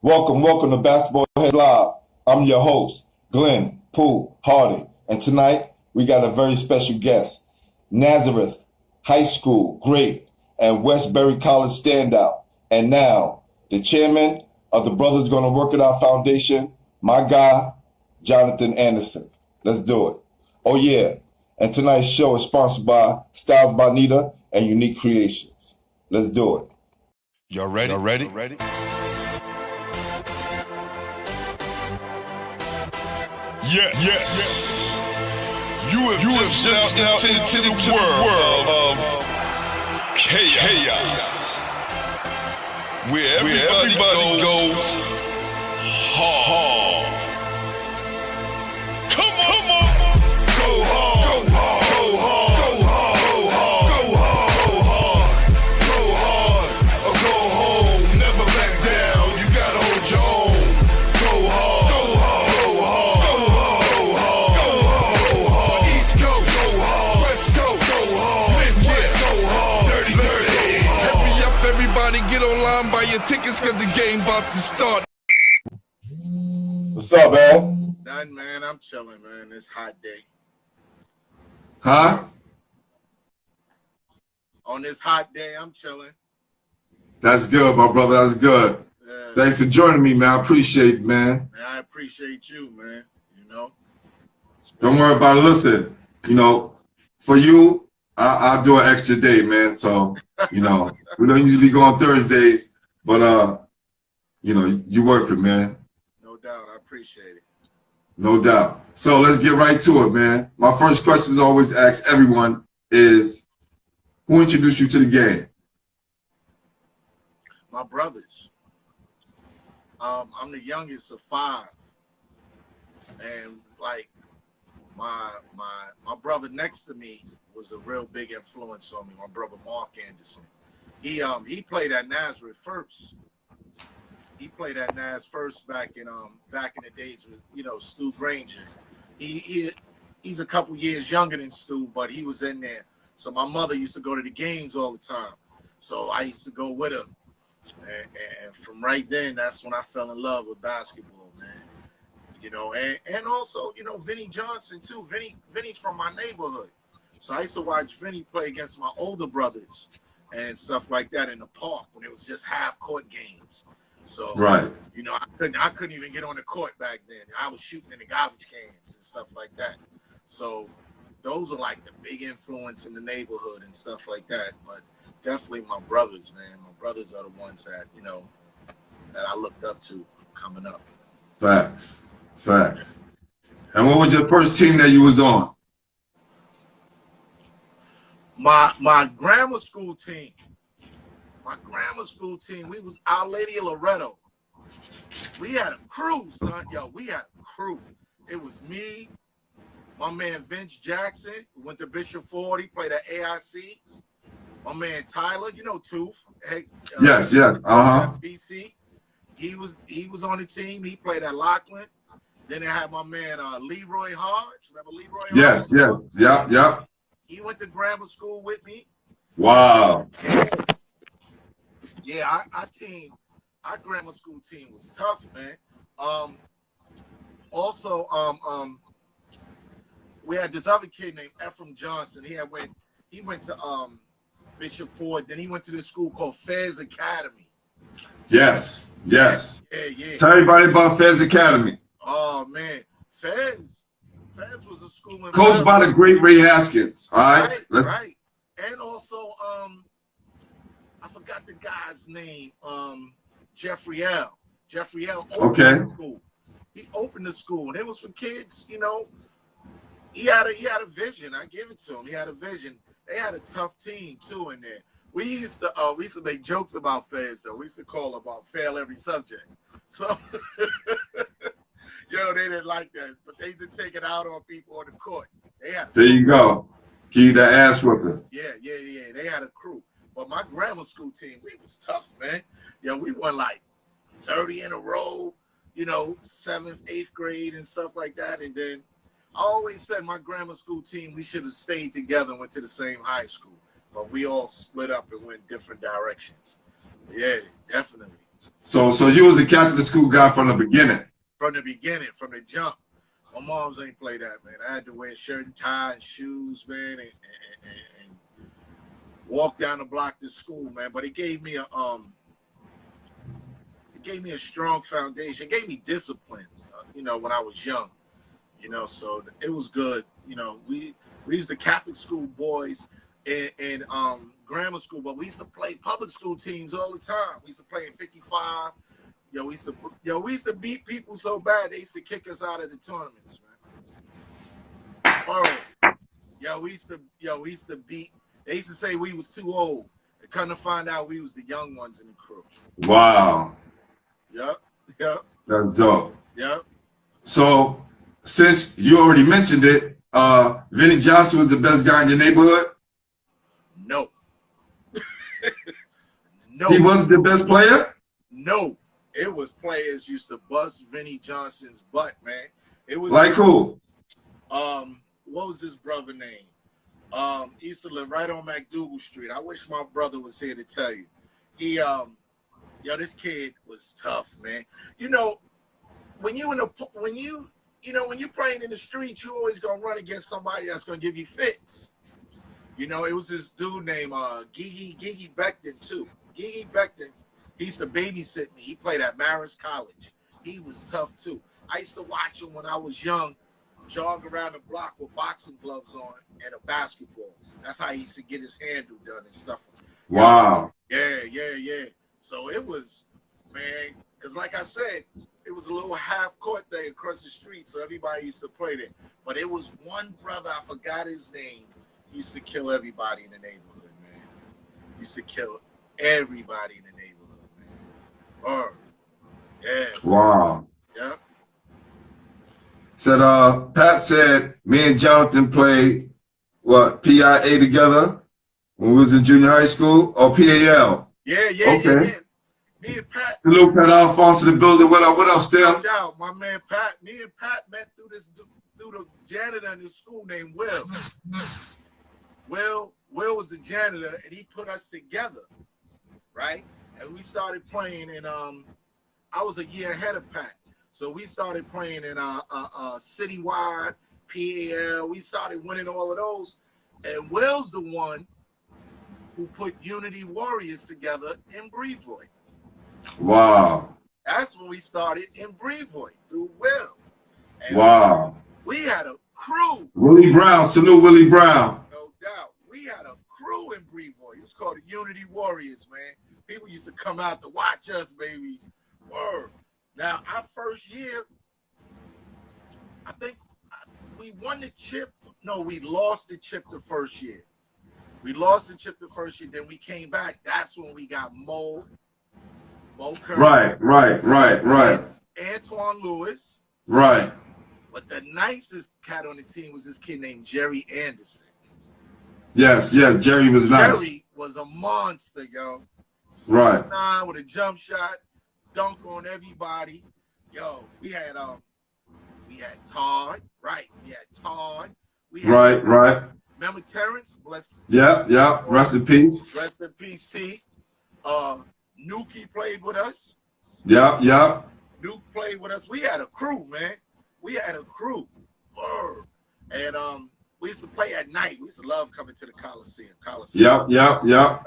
Welcome to Basketball Heads Live. I'm your host, Glenn Pooh Hardy. And tonight, we got a very special guest, Nazareth High School Great and Westbury College Standout. And now, the chairman of the Brothers Gonna Work It Out Foundation, my guy, Jonathan Anderson. Let's do it. Oh yeah, and tonight's show is sponsored by Styles by Nita and Unique Creations. Let's do it. Y'all ready? Yes. You have just stepped into the world of chaos, where everybody goes hard. Come on. Go hard. Go hard. Go hard. Go hard. Go hard. Go hard. Or go home. Never back down. You gotta hold your own. Go hard. Go hard. Go hard. Go hard. Go hard. East Coast. Go hard. West Coast. Go hard. Midwest. Go hard. Dirty. Hurry up, everybody. Get online, buy your tickets, cause the game about to start. What's up, man? Nothing, man. I'm chilling, man. It's hot day. Huh? On this hot day, I'm chilling. That's good, my brother. That's good. Thanks for joining me, man. I appreciate it, man. I appreciate you, man. You know? Don't worry about it. Listen, for you, I'll do an extra day, man. So, we don't usually go on Thursdays, but, you worth it, man. No doubt. I appreciate it. No doubt. So let's get right to it, man. My first question is always ask everyone is, who introduced you to the game? My brothers. I'm the youngest of 5. And, like, my brother next to me was a real big influence on me, my brother Mark Anderson. He played at Nazareth first. He played at Naz first back in the days with Stu Granger. He's a couple years younger than Stu, but he was in there. So my mother used to go to the games all the time. So I used to go with her. And from right then, that's when I fell in love with basketball, man. And also, Vinny Johnson too. Vinny's from my neighborhood. So I used to watch Vinny play against my older brothers and stuff like that in the park when it was just half-court games. So, right. I couldn't even get on the court back then. I was shooting in the garbage cans and stuff like that. So those are like the big influence in the neighborhood and stuff like that. But definitely my brothers, man. My brothers are the ones that, that I looked up to coming up. Facts. And what was your first team that you was on? My grammar school team. We was Our Lady of Loretto. We had a crew, son. We had a crew. It was me, my man Vince Jackson, who went to Bishop Ford. He played at AIC. My man Tyler, Tooth. Yes. BC. He was on the team. He played at Lockland. Then I had my man Leroy Hodge. Remember Leroy Hodge? Yes. Yeah. He went to grammar school with me. Wow. Yeah, our grammar school team was tough, man. Also, we had this other kid named Ephraim Johnson. He went to Bishop Ford. Then he went to this school called Fairs Academy. Yes. Yeah. Tell everybody about Fairs Academy. Oh man, Fairs was a school in coached by the great Ray Haskins. All right. Right. And also, I forgot the guy's name. Jeffrey L. Opened the school. He opened the school, and it was for kids. He had a vision. I give it to him. He had a vision. They had a tough team too in there. We used to make jokes about Fairs though. We used to call about fail every subject. So, they didn't like that, but they used to take it out on people on the court. There you go. Give you the ass whipping. Yeah. They had a crew. But my grammar school team, we was tough, man. We won like 30 in a row, 7th, 8th grade and stuff like that. And then I always said my grammar school team, we should have stayed together and went to the same high school. But we all split up and went different directions. Yeah, definitely. So you was a Catholic school guy from the beginning. From the beginning, from the jump. My moms ain't play that, man. I had to wear shirt and tie and shoes, man, and walk down the block to school, man. But it gave me a strong foundation. It gave me discipline, you know, when I was young, you know. So it was good. You know, we used to Catholic school boys in grammar school, but we used to play public school teams all the time. We used to play in 55. We used to beat people so bad they used to kick us out of the tournaments, man. We used to beat. They used to say we was too old. They come to find out we was the young ones in the crew. Wow. Yep. That's dope. Yep. So since you already mentioned it, Vinny Johnson was the best guy in your neighborhood? No. No. He wasn't the best player? No. It was players used to bust Vinny Johnson's butt, man. It was like who? What was this brother name? He used to live right on McDougal Street. I wish my brother was here to tell you. He this kid was tough, man. You know, when you playing in the streets, you always gonna run against somebody that's gonna give you fits. You know, it was this dude named Gigi Beckton too. Gigi Beckton. He used to babysit me. He played at Marist College. He was tough too. I used to watch him when I was young, jog around the block with boxing gloves on and a basketball. That's how he used to get his handle done and stuff. Wow. Yeah. So it was, man, because like I said, it was a little half court thing across the street, so everybody used to play there. But it was one brother, I forgot his name. He used to kill everybody in the neighborhood, man. He used to kill everybody in the neighborhood. Yeah. Wow. Yeah. Said Pat said me and Jonathan played PIA together when we was in junior high school, or PAL. Yeah. Okay. Me and Pat. Hello, Pat Alphonse in the building. What up, Steph? No doubt, my man Pat. Me and Pat met through the janitor in the school named Will. Will was the janitor, and he put us together, right? And we started playing in I was a year ahead of Pat. So we started playing in citywide, PAL. We started winning all of those. And Will's the one who put Unity Warriors together in Brevoort. Wow. That's when we started in Brevoort through Will. And wow. We had a crew. Willie Brown, salute Willie Brown. No doubt. We had a crew in Brevoort. It was called the Unity Warriors, man. People used to come out to watch us, baby. Word. Now, our first year, I think we won the chip. No, we lost the chip the first year. We lost the chip the first year. Then we came back. That's when we got Mo Curry. Right. Antoine Lewis. Right. But the nicest cat on the team was this kid named Jerry Anderson. Yes, Jerry was nice. Jerry was a monster, yo. Right. 6'9" with a jump shot, dunk on everybody. Yo, we had Todd, right? We had Todd. Right. Remember Terrence? Bless. Yeah. Rest in peace. Rest in peace, T. Nuki played with us. Yeah. Nuke played with us. We had a crew, man. We had a crew. And we used to play at night. We used to love coming to the Coliseum. Yeah.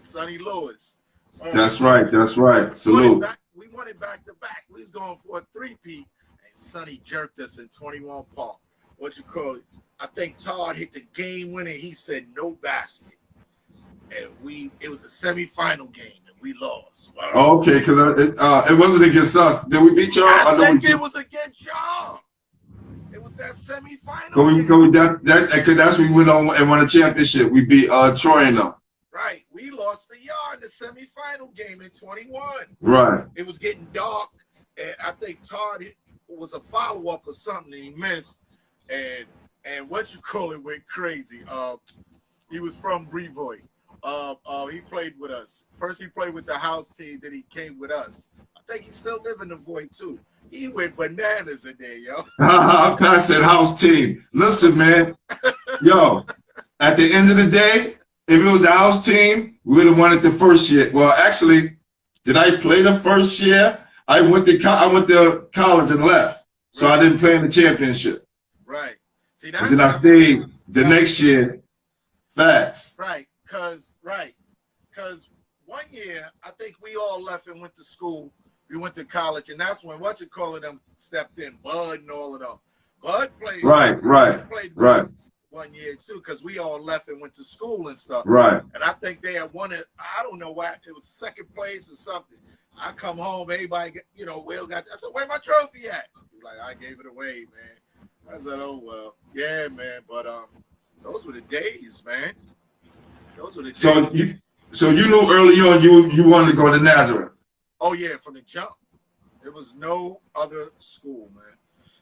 Sonny Lewis. That's right. Salute. We won it back to back. We was going for a three-peat, and Sonny jerked us in 21 Park. What you call it? I think Todd hit the game winner. He said no basket, and it was a semifinal game, and we lost. Oh, okay, because it wasn't against us. Did we beat y'all? I think it was against y'all. It was that semifinal. That's when we went on and won a championship. We beat Troy and them. Right. We lost to y'all in the semifinal game in 21. Right. It was getting dark, and I think Todd was a follow-up or something, and he missed. And what you call it went crazy. He was from Brevoort. He played with us. First he played with the house team, then he came with us. I think he still live in the void too. He went bananas in there, yo. Pat said house team. Listen, man. Yo, at the end of the day, if it was the house team, We would have won it the first year. Well, actually, did I play the first year? I went to college and left, so I didn't play in the championship. Right. See, And then I stayed the next year. Facts. Right. Cause 1 year I think we all left and went to school. We went to college, and that's when them stepped in. Bud and all of them. Bud played. Bud played 1 year too, because we all left and went to school and stuff. Right. And I think they had won it. I don't know why. It was second place or something. I come home, everybody, Will got. I said, "Where my trophy at?" He's like, "I gave it away, man." I said, "Oh well, yeah, man." But those were the days, man. Those were the days. So you knew early on you wanted to go to Nazareth. Oh yeah, from the jump. There was no other school, man.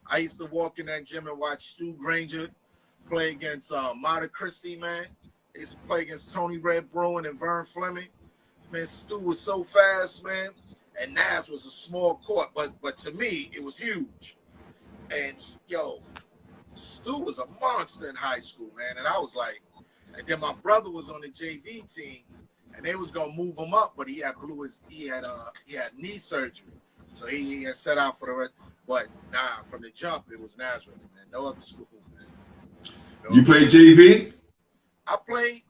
I used to walk in that gym and watch Stu Granger play against Monte Christie, man. They used to play against Tony Red Bruin and Vern Fleming. Man, Stu was so fast, man. And Naz was a small court, but to me, it was huge. And, Stu was a monster in high school, man. And I was like, and then my brother was on the JV team, and they was gonna move him up, but he had knee surgery. So he had set out for the rest. But from the jump, it was Nazareth, man. No other school, man. You played JV? I played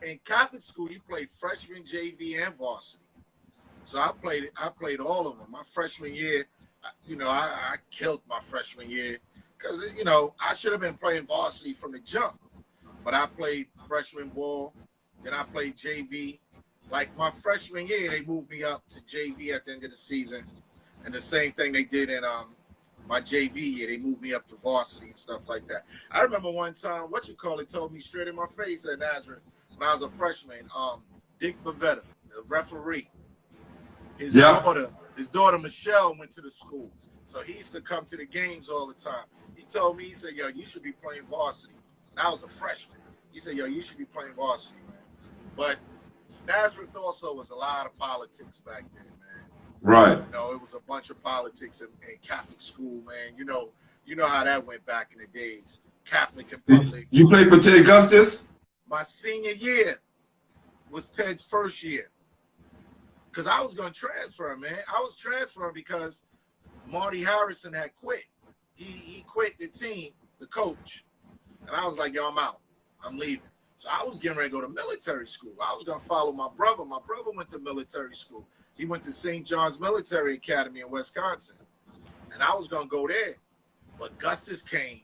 in Catholic school you played freshman, JV, and varsity. So I played all of them. My freshman year, I killed my freshman year because I should have been playing varsity from the jump. But I played freshman ball, then I played JV. Like my freshman year, they moved me up to JV at the end of the season. And the same thing they did in my JV year. They moved me up to varsity and stuff like that. I remember one time, told me straight in my face at Nazareth when I was a freshman, Dick Bavetta, the referee. His daughter Michelle went to the school. So he used to come to the games all the time. He told me, he said, "Yo, you should be playing varsity." And I was a freshman. He said, "Yo, you should be playing varsity, man." But Nazareth also was a lot of politics back then, man. Right. It was a bunch of politics in Catholic school, man. You know how that went back in the days. Catholic and public. You played for Ted Gustis? My senior year was Ted's first year. Because I was going to transfer, man. I was transferring because Marty Harrison had quit. He quit the team, the coach. And I was like, "Yo, I'm out. I'm leaving." So I was getting ready to go to military school. I was going to follow my brother. My brother went to military school. He went to St. John's Military Academy in Wisconsin. And I was going to go there. But Gustis came.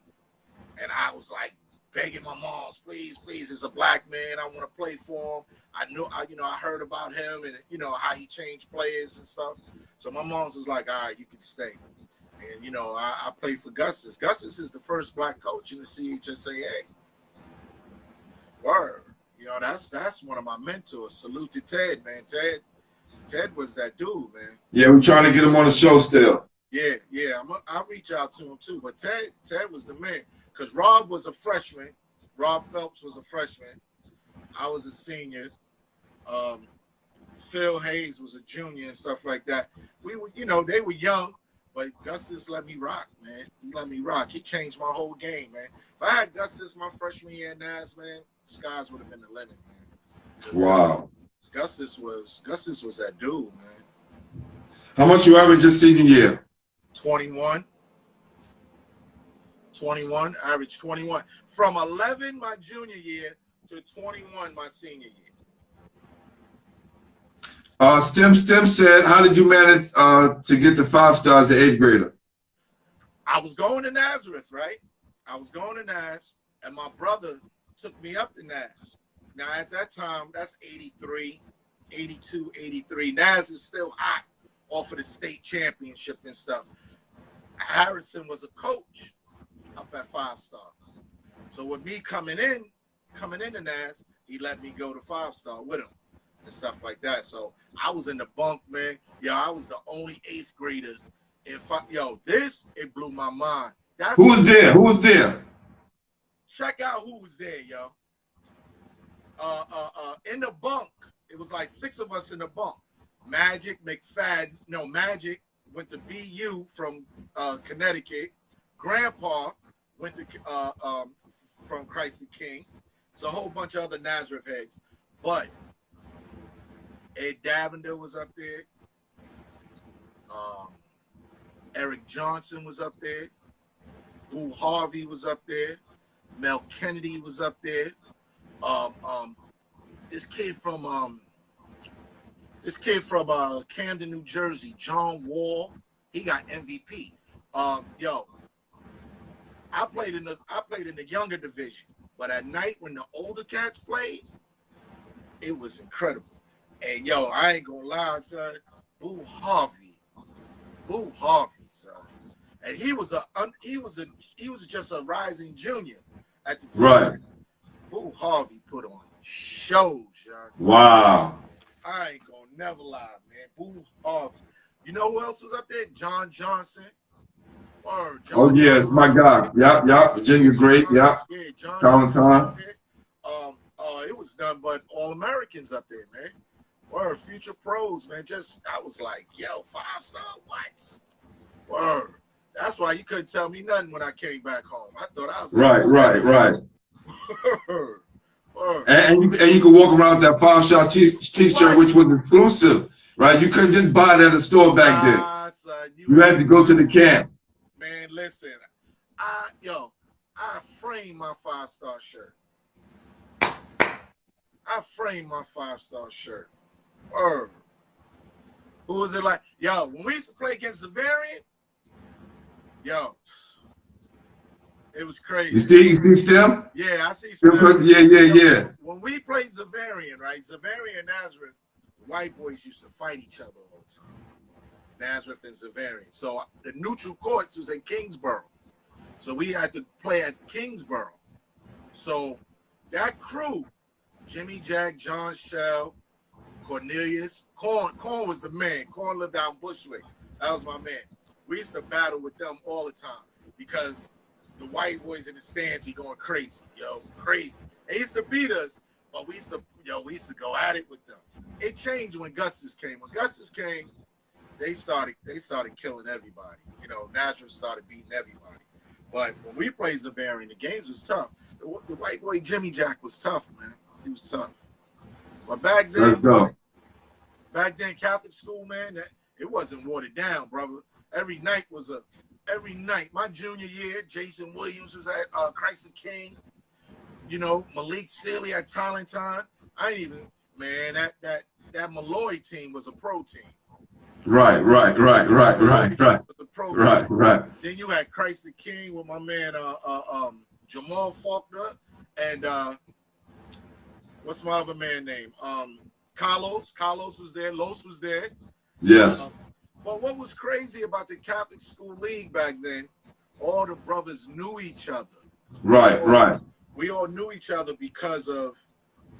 And I was like begging my moms, "Please, please, it's a black man. I want to play for him." I heard about him and, how he changed players and stuff. So my mom's was like, "All right, you can stay." And, I played for Gustis. Gustis is the first black coach in the CHSAA. Word. That's one of my mentors. Salute to Ted, man. Ted was that dude, man. Yeah, we're trying to get him on the show still. Yeah. I'll reach out to him too. But Ted was the man. Because Rob was a freshman. Rob Phelps was a freshman. I was a senior. Phil Hayes was a junior and stuff like that. We were, they were young, but Gustis let me rock, man. He let me rock. He changed my whole game, man. If I had Gustis my freshman year at Naz, man, skies would have been the limit, man. Wow. Gustis was that dude, man. How much you average your senior year? 21. Average 21. From 11 my junior year to 21 my senior year. Stem said, "How did you manage to get the 5 stars to 8th grader?" I was going to Nazareth, right? I was going to Naz, and my brother took me up to Naz. Now, at that time, that's 83, 82, 83. Naz is still hot off of the state championship and stuff. Harrison was a coach up at 5-star. So with me coming into Naz, he let me go to 5-star with him and stuff like that. So I was in the bunk, man. I was the only 8th grader. It blew my mind. Who was there? Check out who was there, yo. In the bunk, it was like 6 of us in the bunk. Magic went to BU from Connecticut. Grandpa went to from Christ the King. It's a whole bunch of other Nazareth heads. But Ed Davender was up there. Eric Johnson was up there. Boo Harvey was up there. Mel Kennedy was up there. This kid from Camden, New Jersey, John Wall, he got MVP. Yo, I played in the younger division, but at night when the older cats played, it was incredible. And yo, I ain't gonna lie, son, Boo Harvey, son, and he was just a rising junior at the time. Right. Boo Harvey put on shows, y'all. Wow. I ain't gonna never lie, man. Boo Harvey. You know who else was up there? John Johnson. Oh yes, my God. Yep. Virginia Great. Yep. Yeah, John Johnathon. It was done, but all Americans up there, man. Word, future pros, man. I was like, yo, 5-star, what? Word. That's why you couldn't tell me nothing when I came back home. I thought I was right. Word. And you could walk around with that 5-star t-shirt, which was exclusive, right? You couldn't just buy it at a store back then. Son, you had to go to the camp. Man, listen, I framed my 5-star shirt. Word. Who was it like? Yo, when we used to play against the variant, yo, it was crazy. You see them? Yeah, I see some. Yeah. When we played Zavarian, right? Zavarian and Nazareth, white boys used to fight each other all the time. Nazareth and Zavarian. So the neutral courts was at Kingsborough. So we had to play at Kingsborough. So that crew, Jimmy Jack, John Shell, Cornelius, Corn was the man. Corn lived out in Bushwick. That was my man. We used to battle with them all the time because the white boys in the stands be going crazy, crazy. They used to beat us, but we used to go at it with them. It changed when Gustus came. When Gustus came, they started killing everybody. Nazareth started beating everybody. But when we played Zavarian, the games was tough. The white boy Jimmy Jack was tough, man. He was tough. But back then, Catholic school, man, it wasn't watered down, brother. Every night. My junior year, Jason Williams was at Christ the King. Malik Sealy at Tarleton. That Malloy team was a pro team. Right. Then you had Christ the King with my man Jamal Faulkner and what's my other man name? Carlos. Carlos was there. Los was there. Yes. But what was crazy about the Catholic School League back then, all the brothers knew each other. Right. We all knew each other because of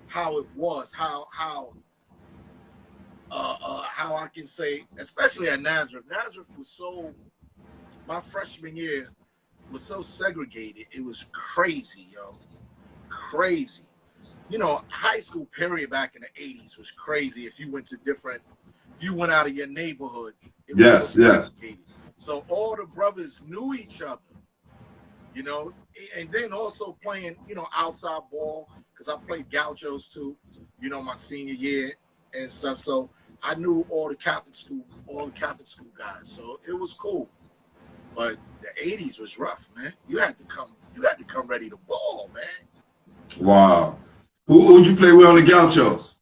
how it was, how I can say, especially at Nazareth. Nazareth was my freshman year was so segregated. It was crazy, crazy. High school period back in the 80s was crazy. If you went out of your neighborhood, it was segregated. So all the brothers knew each other, and then also playing, outside ball, because I played gauchos too, my senior year and stuff. So I knew all the Catholic school guys. So it was cool. But the 80s was rough, man. You had to come ready to ball, man. Wow. Who'd you play with on the gauchos?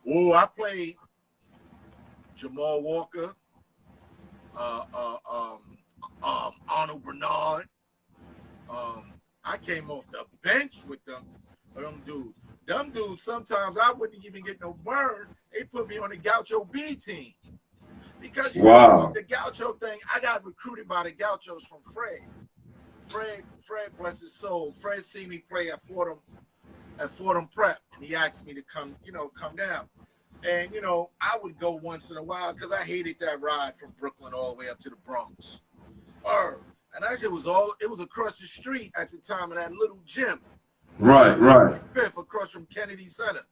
Oh, I played Jamal Walker, Arnold Bernard. I came off the bench with them dudes. Them dudes, sometimes I wouldn't even get no burn. They put me on the Gaucho B team. Because the Gaucho thing, I got recruited by the Gauchos from Fred. Fred, bless his soul. Fred seen me play at Fordham Prep, and he asked me to come down. And, I would go once in a while because I hated that ride from Brooklyn all the way up to the Bronx. And actually, it was across the street at the time of that little gym. Right. Fifth, across from Kennedy Center.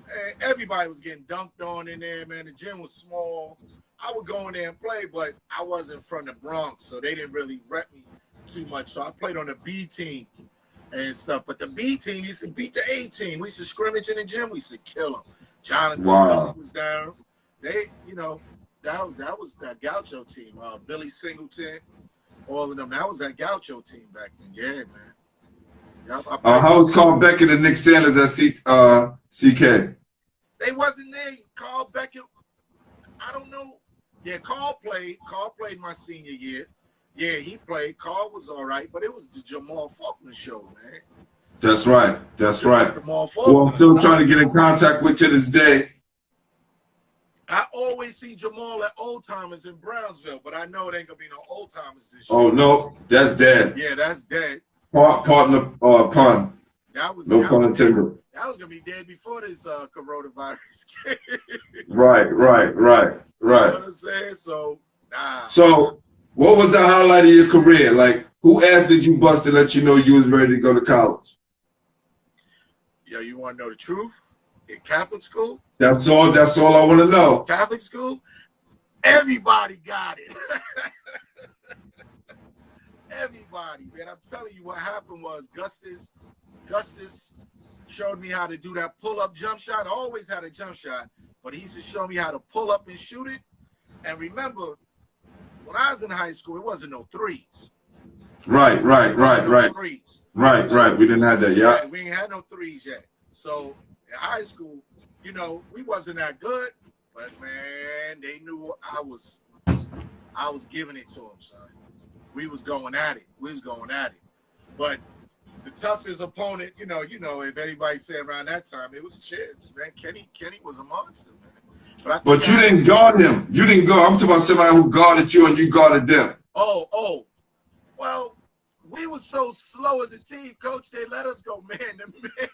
And everybody was getting dunked on in there, man. The gym was small. I would go in there and play, but I wasn't from the Bronx, so they didn't really rep me too much. So I played on the B team. and stuff. But the B team used to beat the A team. We used to scrimmage in the gym. We used to kill them. Jonathan was down. They, you know, that was that gaucho team. Billy Singleton, all of them. That was that gaucho team back then. Yeah, man. Yep, how was Carl Beckett and Nick Sanders at CK? They wasn't there. Carl Beckett, I don't know. Yeah, Carl played. Carl played my senior year. Yeah, he played. Carl was all right, but it was the Jamal Faulkner show, man. That's right. That's right. Jamal Faulkner. Well, I'm still trying to get in contact with to this day. I always see Jamal at Old Timers in Brownsville, but I know it ain't gonna be no Old Timers this year. Oh no, that's dead. Yeah, that's dead. Partner pun. That was no pun intended. That was gonna be dead before this coronavirus. Right. You know what I'm saying? So nah. So what was the highlight of your career? Like, who ass did you bust to let you know you was ready to go to college? Yo, you want to know the truth? In Catholic school? That's all I want to know. Catholic school? Everybody got it. Everybody, man. I'm telling you what happened was Gustus showed me how to do that pull-up jump shot. I always had a jump shot, but he used to show me how to pull up and shoot it. And remember, when I was in high school, it wasn't no threes. Right. Threes. Right. We didn't have that yet. Right, we ain't had no threes yet. So in high school, you know, we wasn't that good, but man, they knew I was giving it to them, son. We was going at it. But the toughest opponent, you know, if anybody said around that time, it was Chips, man. Kenny was a monster, man. But you didn't guard him. You didn't go. I'm talking about somebody who guarded you and you guarded them. Oh. Well, we were so slow as a team, coach, they let us go man to man.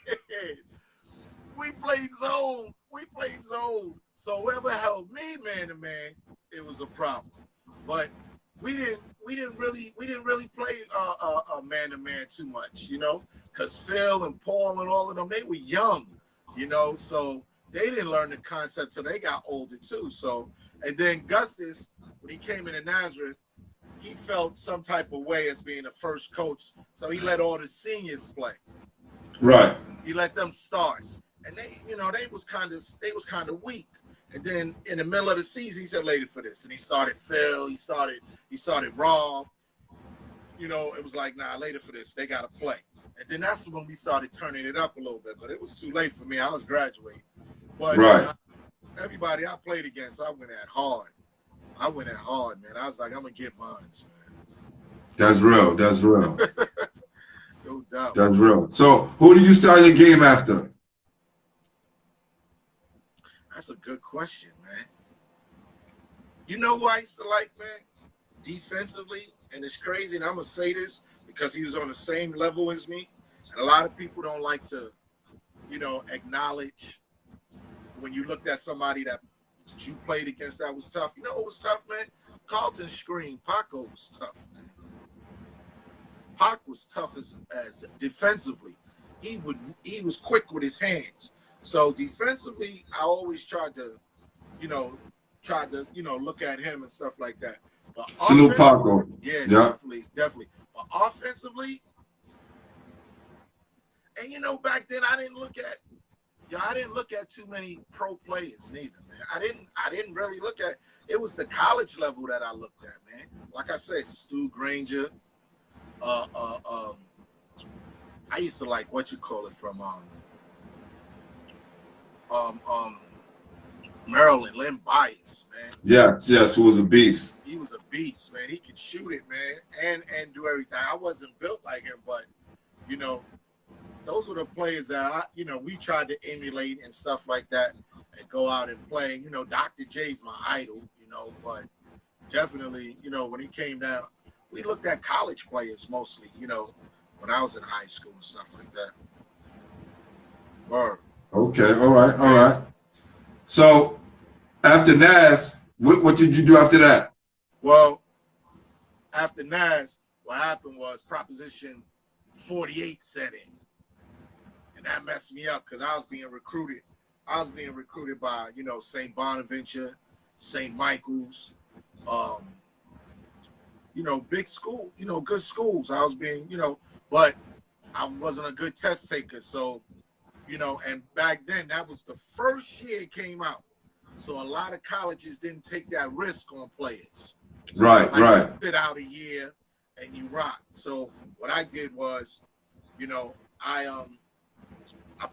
We played zone. So whoever held me man to man, it was a problem. But we didn't really play man to man too much, you know, because Phil and Paul and all of them, they were young, you know, so they didn't learn the concept till they got older too. So, and then Gustus, when he came into Nazareth, he felt some type of way as being the first coach, so he let all the seniors play. Right. He let them start, and they, you know, they was kind of weak. And then in the middle of the season, he said, "Later for this," and he started Phil. He started Rob. You know, it was like, nah, later for this. They got to play. And then that's when we started turning it up a little bit. But it was too late for me. I was graduating. But right. Everybody I played against, I went at hard. Man. I was like, I'm going to get mine, man. That's real. No doubt. That's real. So who did you start your game after? That's a good question, man. You know who I used to like, man? Defensively, and it's crazy, and I'm going to say this because he was on the same level as me. And a lot of people don't like to, you know, acknowledge when you looked at somebody that you played against that was tough. You know what was tough, man? Carlton Screen. Paco was tough, man. Pac was tough as defensively. He was quick with his hands. So defensively, I always tried to look at him and stuff like that. But Salute Paco. Yeah, definitely. But offensively, and you know, back then I didn't look at too many pro players neither, man. I didn't really look at. It was the college level that I looked at, man. Like I said, Stu Granger. I used to like from Maryland, Lynn Bias, man. Yes, who was a beast. He was a beast, man. He could shoot it, man, and do everything. I wasn't built like him, but you know, those were the players that we tried to emulate and stuff like that, and go out and play. You know, Dr. J's my idol, you know, but definitely, you know, when he came down, we looked at college players mostly, you know, when I was in high school and stuff like that. Okay, all right. So after Naz, what did you do after that? Well, after Naz, what happened was Proposition 48 set in. And that messed me up because I was being recruited. I was being recruited by, you know, St. Bonaventure, St. Michael's, you know, big school, you know, good schools. I was being, you know, but I wasn't a good test taker. So, you know, and back then that was the first year it came out. So a lot of colleges didn't take that risk on players. Right, like right. You sit out a year and you rock. So what I did was, you know, I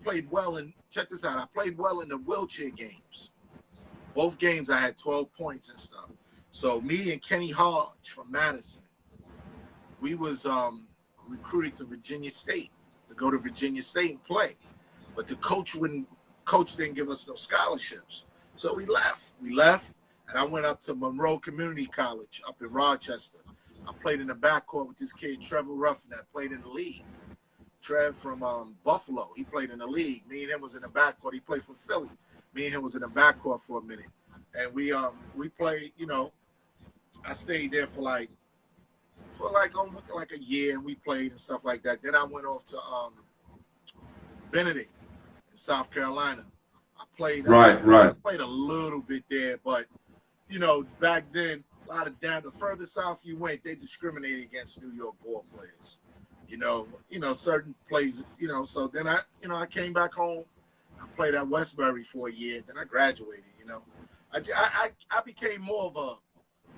played well in, check this out, I played well in the wheelchair games. Both games I had 12 points and stuff. So me and Kenny Hodge from Madison, we was recruited to Virginia State to go to Virginia State and play. But the coach didn't give us no scholarships. So we left, and I went up to Monroe Community College up in Rochester. I played in the backcourt with this kid, Trevor Ruffin, that played in the league. Trev from Buffalo, he played in the league. Me and him was in the backcourt. He played for Philly. Me and him was in the backcourt for a minute. And we played, you know, I stayed there for like a year, and we played and stuff like that. Then I went off to Benedict in South Carolina. I played played a little bit there, but you know, back then a lot of the further south you went, they discriminated against New York ball players. You know, certain plays, you know, so then I came back home. I played at Westbury for a year, then I graduated, you know. I became more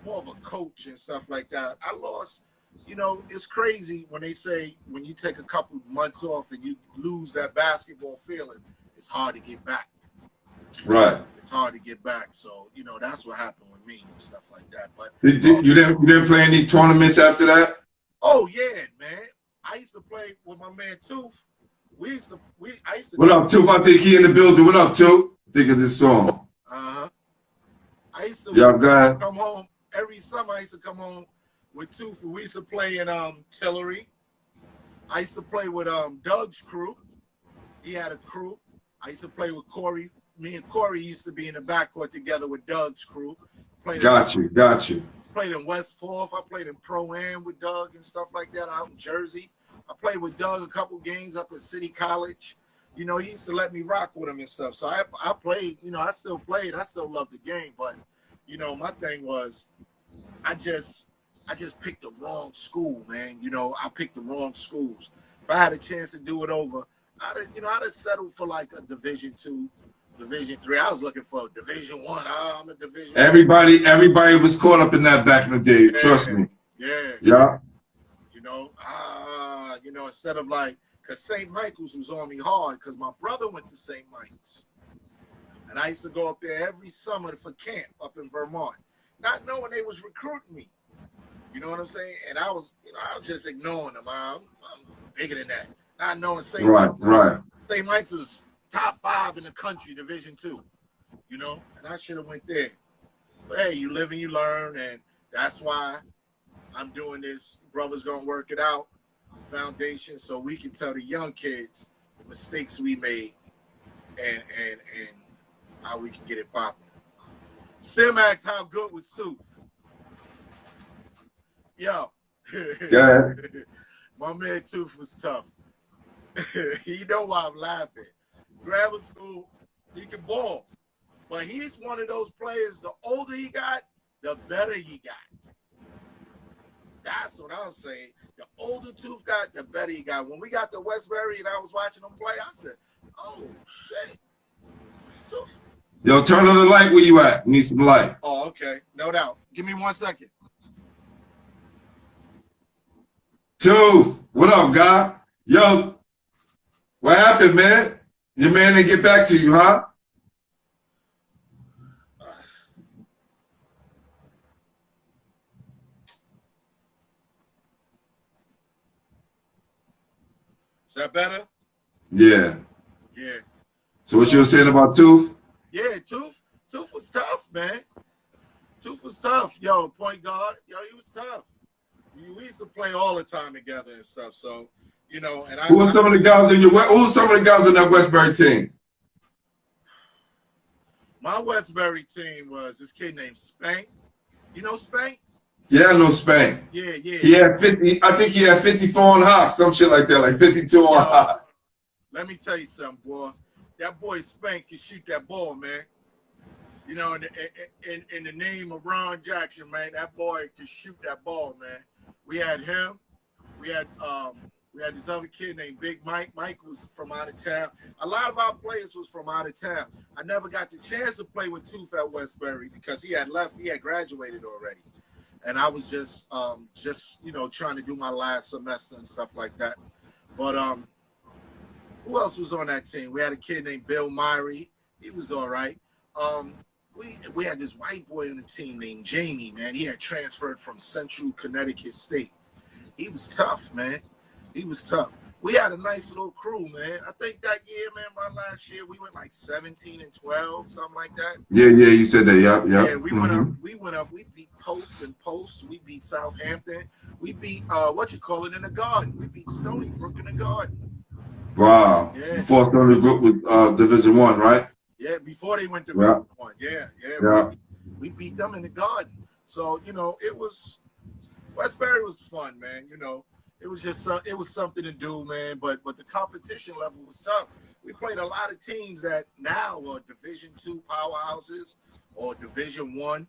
of a coach and stuff like that. I lost, you know, it's crazy when they say when you take a couple months off and you lose that basketball feeling, it's hard to get back. Right. It's hard to get back. So, you know, that's what happened with me and stuff like that. But you didn't play any tournaments after that? Oh yeah, man. I used to play with my man Tooth. I used to What up, Tooth? I think he in the building. What up, Tooth? Think of this song. I used to come home every summer. I used to come home with Tooth. We used to play in Tillery. I used to play with Doug's crew. He had a crew. I used to play with Corey. Me and Corey used to be in the backcourt together with Doug's crew. Got you. Played in West Fourth. I played in Pro-Am with Doug and stuff like that out in Jersey. I played with Doug a couple games up at City College. You know, he used to let me rock with him and stuff. So I played, you know, I still played. I still loved the game. But, you know, my thing was I just picked the wrong school, man. You know, I picked the wrong schools. If I had a chance to do it over, I'd have settled for like a Division II, Division III. I was looking for Division I. I'm a Division. Everybody was caught up in that back in the days. Yeah, trust me. Yeah. You know, instead of like, because St. Michael's was on me hard because my brother went to St. Michael's. And I used to go up there every summer for camp up in Vermont, not knowing they was recruiting me. You know what I'm saying? And I was just ignoring them. I'm bigger than that. Not knowing St. Michael's was top 5 in the country, Division II. You know, and I should have went there. But hey, you live and you learn, and that's why I'm doing this. Brother's gonna work it out foundation, so we can tell the young kids the mistakes we made and how we can get it popping. Sim asked how good was Tooth. Yo, my man Tooth was tough. You know why I'm laughing. Grammar school, he can ball. But he's one of those players, the older he got, the better he got. That's what I'm saying. The older Tooth got, the better he got. When we got to Westbury and I was watching him play, I said, oh, shit. Tooth. Yo, turn on the light where you at. Need some light. Oh, okay. No doubt. Give me 1 second. Tooth, what up, guy? Yo, what happened, man? Your man didn't get back to you, huh? Is that better? Yeah. Yeah. So what you were saying about Tooth? Yeah, Tooth was tough, man. Tooth was tough. Yo, point guard. Yo, he was tough. We used to play all the time together and stuff. So, you know, and who are some of the guys in that Westbury team? My Westbury team was this kid named Spank. You know Spank? Yeah, I know Spank. Yeah. He had 50. I think he had 54 on hop, some shit like that, like 52 on hop. Let me tell you something, boy. That boy Spank can shoot that ball, man. You know, in the name of Ron Jackson, man, that boy can shoot that ball, man. We had him. We had We had this other kid named Big Mike. Mike was from out of town. A lot of our players was from out of town. I never got the chance to play with Tooth at Westbury because he had left. He had graduated already. And I was just you know, trying to do my last semester and stuff like that. But who else was on that team? We had a kid named Bill Myrie. He was all right. We had this white boy on the team named Jamie, man. He had transferred from Central Connecticut State. He was tough, man. He was tough. We had a nice little crew, man. I think that year, man, my last year, we went like 17 and 12, something like that. Yeah, you said that. Yep. Yeah, we went up. We beat Post and Post. We beat Southampton. We beat in the Garden. We beat Stony Brook in the Garden. Wow. Yeah. Before Stony Brook was Division 1, right? Yeah, before they went to Division 1. Yeah. We beat them in the Garden. So, you know, Westbury was fun, man. You know, it was something to do, man. But the competition level was tough. We played a lot of teams that now are Division 2 powerhouses or Division 1.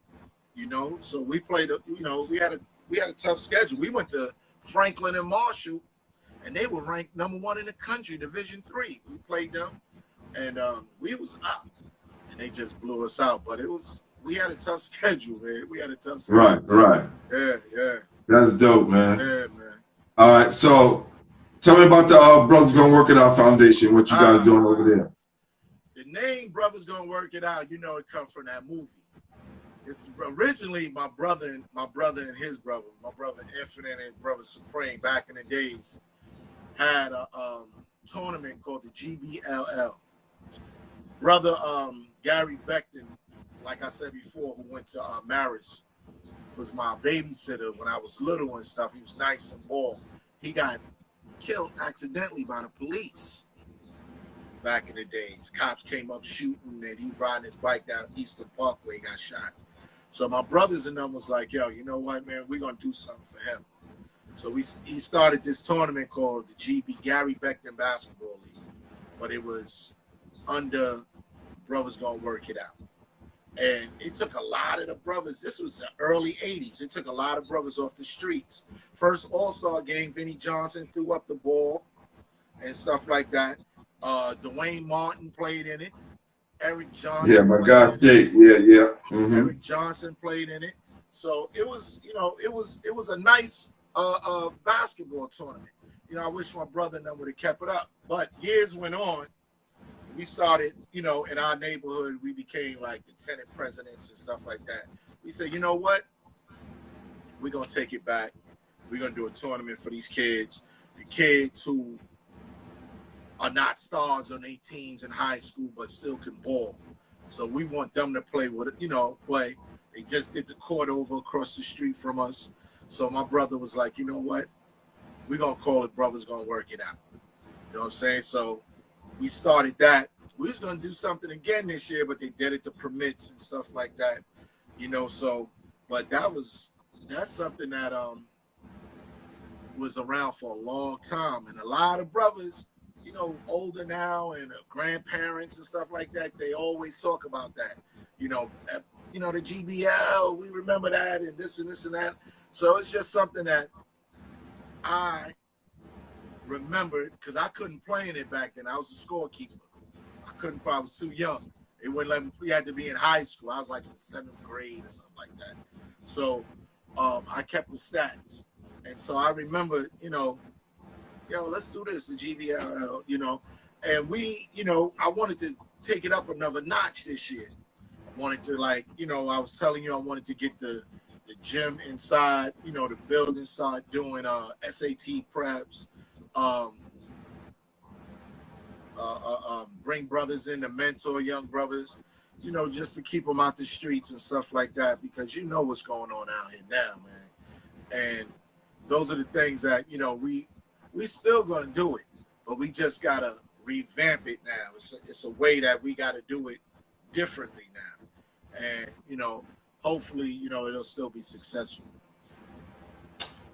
You know, so we played. We had a tough schedule. We went to Franklin and Marshall, and they were ranked #1 in the country, Division 3. We played them, and we was up, and they just blew us out. But we had a tough schedule, man. We had a tough schedule. Right. Yeah. That's dope, man. Yeah, man. All right, so tell me about the Brothers Gonna Work It Out Foundation. What you guys doing over there? The name Brothers Gonna Work It Out, you know, it comes from that movie. It's originally my brother and his brother, my brother Infinite and brother Supreme, back in the days, had a tournament called the GBLL. Brother Gary Beckton, like I said before, who went to Marist, was my babysitter when I was little and stuff. He was nice and bald. He got killed accidentally by the police back in the days. Cops came up shooting, and he riding his bike down Eastern Parkway, got shot. So my brothers and them was like, yo, you know what, man, we're going to do something for him. So he started this tournament called the GB Gary Beckton Basketball League, but it was under Brothers Gonna Work It Out. And it took a lot of the brothers. This was the early 80s. It took a lot of brothers off the streets. First All-Star game, Vinnie Johnson threw up the ball and stuff like that. Dwayne Martin played in it. Eric Johnson. Yeah, my guy, Jake. Yeah. Mm-hmm. Eric Johnson played in it. So it was, you know, it was a nice basketball tournament. You know, I wish my brother and them would have kept it up. But years went on. We started, you know, in our neighborhood, we became like the tenant presidents and stuff like that. We said, you know what? We're going to take it back. We're going to do a tournament for these kids. The kids who are not stars on their teams in high school, but still can ball. So we want them to play with it, you know, play. They just did the court over across the street from us. So my brother was like, you know what? We're going to call it Brothers Gonna Work It Out. You know what I'm saying? So we started that. We was going to do something again this year, but they did it to permits and stuff like that. You know, so, but that's something that was around for a long time. And a lot of brothers, you know, older now and grandparents and stuff like that, they always talk about that. You know, the GBL, we remember that and this and that. So it's just something that I remembered because I couldn't play in it back then. I was a scorekeeper. I was too young. It wouldn't let me. We had to be in high school. I was like in the 7th grade or something like that. So I kept the stats. And so I remember, you know, let's do this, the GBL, you know. And we, you know, I wanted to take it up another notch this year. I wanted to, like, you know, I was telling you I wanted to get the gym inside, you know, the building, start doing SAT preps, bring brothers in to mentor young brothers, you know, just to keep them out the streets and stuff like that, because you know what's going on out here now, man. And those are the things that, you know, we still gonna do it, but we just gotta revamp it now. It's a way that we gotta do it differently now, and you know, hopefully, you know, it'll still be successful.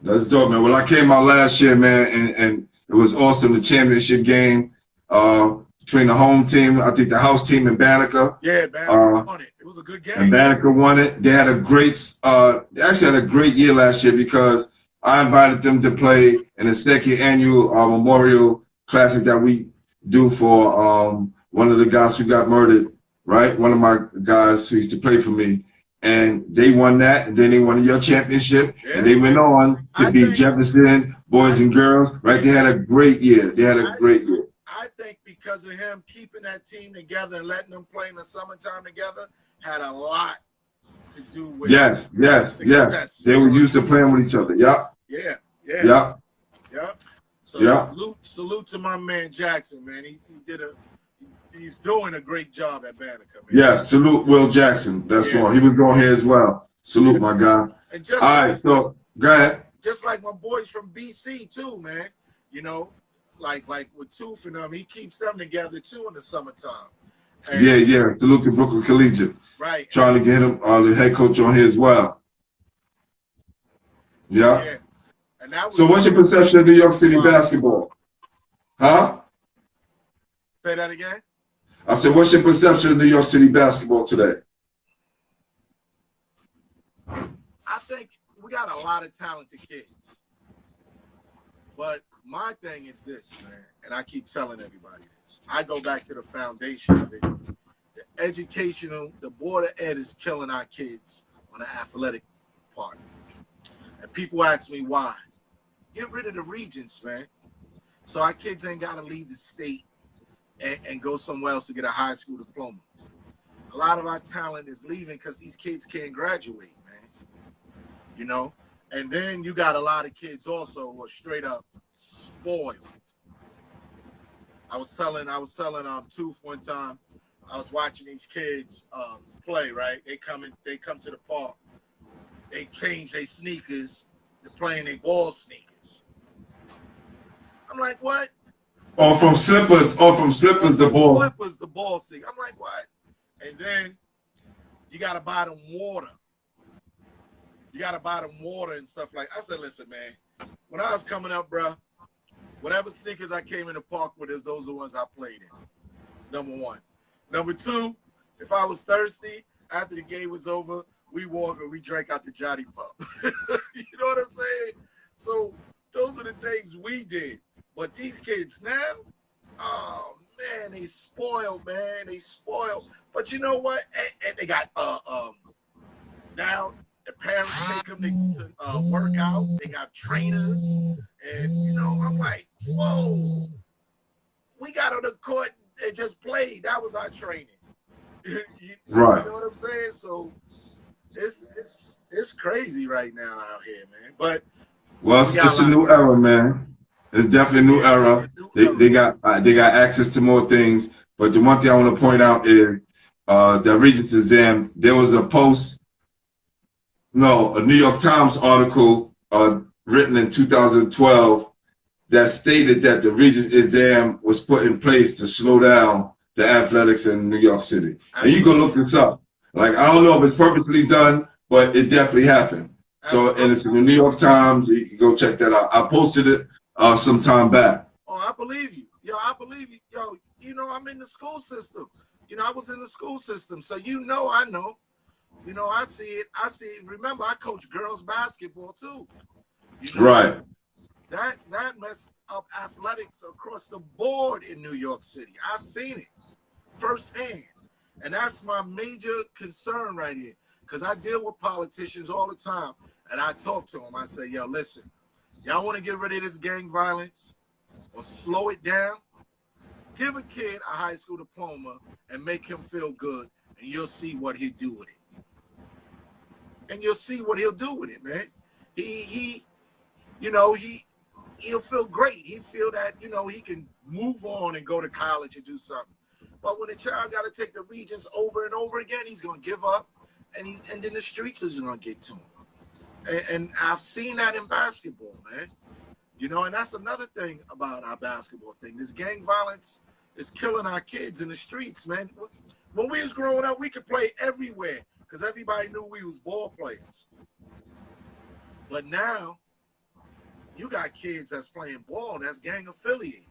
That's dope, man. Well, I came out last year, man, and it was awesome. The championship game between the home team, I think the house team in Banneker. Yeah, Banneker won it. It was a good game. And Banneker won it. They had a great, they actually had a great year last year because I invited them to play in the second annual Memorial Classic that we do for one of the guys who got murdered, right? One of my guys who used to play for me. And they won that, and then they won your championship, and they went on to beat Jefferson, boys and girls, right? They had a great year. They had a great year. I think because of him keeping that team together and letting them play in the summertime together had a lot to do with yes. They were used to playing with each other. Yep. Yeah. So salute to my man Jackson, man. He's doing a great job at Banneker, man. Yeah, salute Will Jackson. That's wrong. He was going here as well. Salute my guy. And just all right, so go ahead. Just like my boys from BC too, man. You know, like with Tooth and he keeps them together too in the summertime. And yeah. Salute to Brooklyn Collegiate. Right. Trying to get him the head coach on here as well. Yeah. And that was so what's your perception of New York City basketball? Huh? Say that again? I said, what's your perception of New York City basketball today? I think we got a lot of talented kids. But my thing is this, man, and I keep telling everybody this. I go back to the foundation of it. The Board of Ed is killing our kids on the athletic part. And people ask me why. Get rid of the regents, man. So our kids ain't got to leave the state and go somewhere else to get a high school diploma. A lot of our talent is leaving because these kids can't graduate, man. You know? And then you got a lot of kids also who are straight up spoiled. I was telling Tooth one time, I was watching these kids play, right? They come to the park. They change their sneakers. They're playing their ball sneakers. I'm like, what? Or from slippers the ball. Slippers, the ball sneakers. I'm like, what? And then you got to buy them water. And stuff like that. I said, listen, man, when I was coming up, bro, whatever sneakers I came in the park with, those are the ones I played in. Number one. Number two, if I was thirsty, after the game was over, we drank out the Johnny Pub. You know what I'm saying? So those are the things we did. But these kids now, oh, man, they spoiled, man. They spoiled. But you know what? And they got, now the parents take them to work out. They got trainers. And, you know, I'm like, whoa. We got on the court and just played. That was our training. Right. You know what I'm saying? So it's crazy right now out here, man. But it's a new era, man. It's definitely a new era. They got access to more things. But the one thing I want to point out is the Regents exam. There was a New York Times article written in 2012 that stated that the Regents exam was put in place to slow down the athletics in New York City. And you can look this up. Like, I don't know if it's purposely done, but it definitely happened. So, and it's in the New York Times. You can go check that out. I posted it some time back. Oh, I believe you. I believe you. Yo, you know, I'm in the school system. You know, I was in the school system. So, I know. You know, I see it. Remember, I coach girls basketball, too. Right. That messed up athletics across the board in New York City. I've seen it firsthand. And that's my major concern right here. Because I deal with politicians all the time. And I talk to them. I say, yo, listen, y'all want to get rid of this gang violence or slow it down? Give a kid a high school diploma and make him feel good. And you'll see what he'll do with it. Man. He'll feel great. He feel that, he can move on and go to college and do something. But when a child got to take the Regents over and over again, he's going to give up, and then the streets is going to get to him. And I've seen that in basketball, man. And that's another thing about our basketball thing. This gang violence is killing our kids in the streets, man. When we was growing up, we could play everywhere because everybody knew we was ball players. But now, you got kids that's playing ball that's gang affiliated,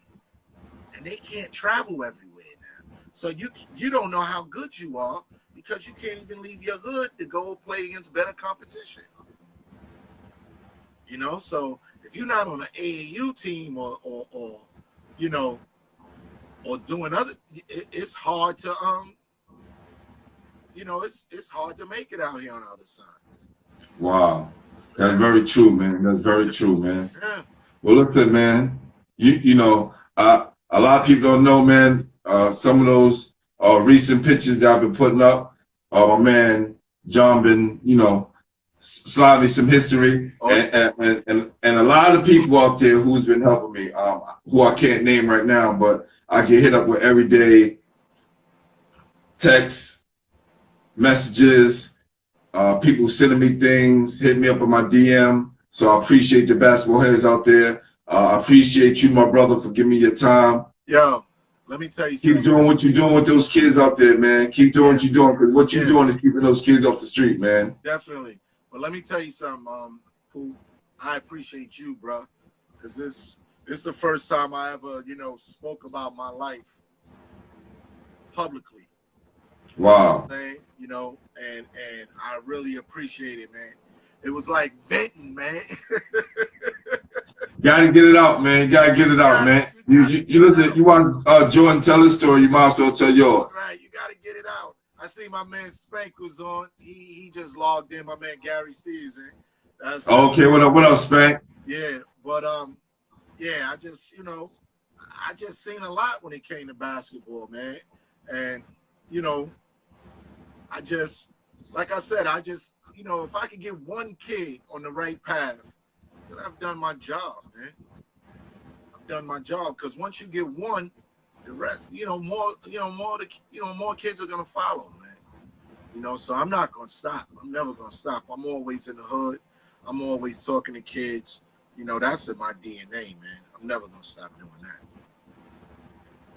and they can't travel everywhere now. So you don't know how good you are because you can't even leave your hood to go play against better competition. You know, so if you're not on an AAU team or you know, or doing other, it's hard to you know, it's hard to make it out here on the other side. Wow. That's very true, man. That's very true, man. Yeah. Well, listen, man. You know, a lot of people don't know, man. Some of those recent pictures that I've been putting up, my man John been, you know, slide me some history, and a lot of people out there who's been helping me, who I can't name right now, but I get hit up with everyday texts, messages, people sending me things, hitting me up on my DM. So I appreciate the basketball heads out there. I appreciate you, my brother, for giving me your time. Yo, let me tell you something. Keep doing what you're doing with those kids out there, man. Keep doing what you're doing, because what you're doing is keeping those kids off the street, man. Definitely. But let me tell you something, Pooh. I appreciate you, bro, because this is the first time I ever, you know, spoke about my life publicly. Wow. You know, and I really appreciate it, man. It was like venting, man. Gotta get it out, man. Gotta get it out, man. You listen. You want Jordan tell his story? You might as well tell yours. Right. You gotta get it out. I see my man Spank was on. He just logged in. My man Gary Stevenson. Okay. What up? What up, Spank? Yeah, but yeah. I just, you know, I just seen a lot when it came to basketball, man. And you know, I just, like I said, I just, you know, if I could get one kid on the right path, then I've done my job, man. I've done my job, because once you get one, the rest, more kids are gonna follow, man. You know, so I'm not gonna stop. I'm never gonna stop. I'm always in the hood. I'm always talking to kids. You know, that's in my DNA, man. I'm never gonna stop doing that.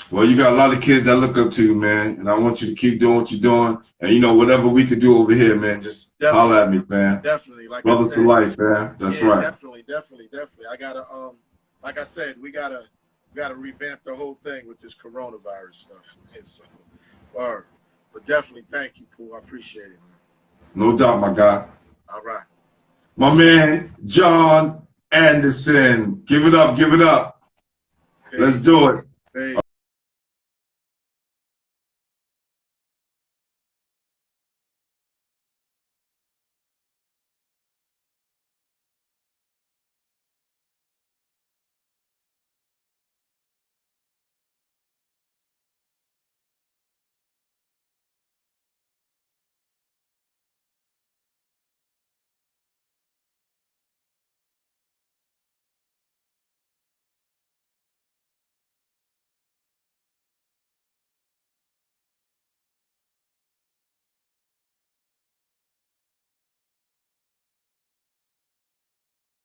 Well, you got a lot of kids that look up to you, man, and I want you to keep doing what you're doing. And you know, whatever we can do over here, man, just holler at me, man. Definitely, like brothers for life, man. That's right. Definitely. I gotta, like I said, we gotta revamp the whole thing with this coronavirus stuff. And so, but definitely, thank you, Pooh. I appreciate it, man. No doubt, my guy. All right. My man, John Anderson. Give it up, give it up. Peace. Let's do it. Peace.